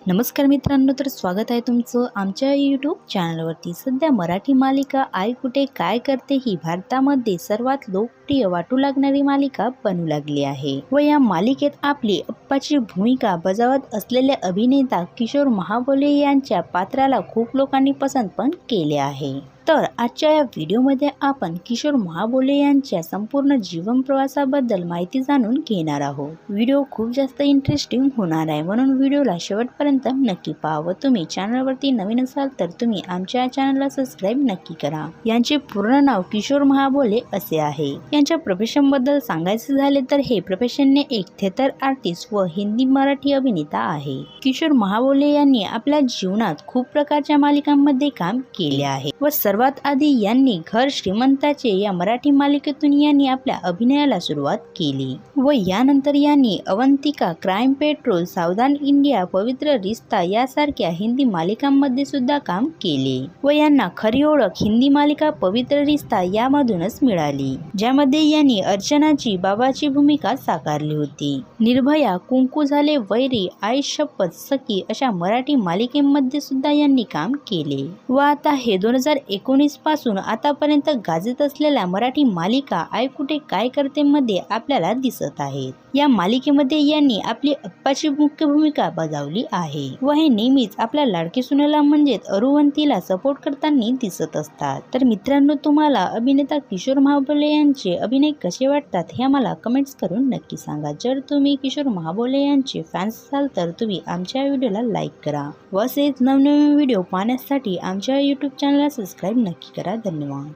नमस्कार मित्रांनो, तर स्वागत आहे तुमचं आमच्या यूट्यूब चॅनलवरती। सध्या मराठी मालिका आई कुठे काय करते ही भारतामध्ये सर्वात लोकप्रिय वाटू लागणारी मालिका बनू लागली आहे व या मालिकेत आपली अप्पाची भूमिका बजावत असलेले अभिनेता किशोर महाबोले यांच्या पात्राला खूप लोकांनी पसंत पण केले आहे। तर आजच्या या व्हिडिओमध्ये आपण किशोर महाबोले यांच्या संपूर्ण जीवन प्रवासाबद्दल माहिती जाणून घेणार आहोत। व्हिडिओ खूप जास्त इंटरेस्टिंग होणार आहे, म्हणून व्हिडिओला शेवटपर्यंत नक्की पहा व तुम्ही चॅनलवरती नवीन असाल तर तुम्ही आमच्या चॅनलला सबस्क्राइब नक्की करा। यांचे पूर्ण नाव किशोर महाबोले असे आहे। यांच्या प्रोफेशन बद्दल सांगायचे झाले तर हे प्रोफेशनने एक थिएटर आर्टिस्ट व हिंदी मराठी अभिनेता आहे। किशोर महाबोले यांनी आपल्या जीवनात खूप प्रकारच्या मालिकांमध्ये काम केले आहे व सर्वात आधी यांनी घर श्रीमंताचे या मराठी मालिकेतून यांनी आपल्या अभिनयाला सुरुवात केली व यानंतर यांनी अवंतिका, क्राइम पेट्रोल, सावधान इंडिया, पवित्र रिश्ता यासारख्या हिंदी मालिकांमध्ये सुद्धा काम केले व यांना खरी ओळख हिंदी मालिका पवित्र रिश्ता यामधूनच मिळाली, ज्यामध्ये यांनी अर्चनाची बाबाची भूमिका साकारली होती। निर्भया, कुंकू झाले वैरी, आई शपथ, सखी अशा मराठी मालिकेमध्ये सुद्धा यांनी काम केले व आता हे 2019 पासून आतापर्यंत गाजत असलेल्या मराठी मालिका आई कुठे काय करते मध्ये आपल्याला दिसत आहेत। या मालिकेमध्ये यांनी आपली अप्पाची मुख्य भूमिका बजावली आहे व हे नेहमीच आपल्या लाडकी सुनेला म्हणजेच अरुवंतीला सपोर्ट करताना दिसत असतात। तर मित्रांनो, तुम्हाला अभिनेता किशोर महाबोले यांचे अभिनय कसे वाटतात हे आम्हाला कमेंट्स करून नक्की सांगा। जर तुम्ही किशोर महाबोले यांचे फॅन्स असाल तर तुम्ही आमच्या व्हिडिओला लाईक करा व असेच नवनवीन व्हिडिओ पाहण्यासाठी आमच्या यूट्यूब चॅनलला सबस्क्राइब नक्की करा। धन्यवाद।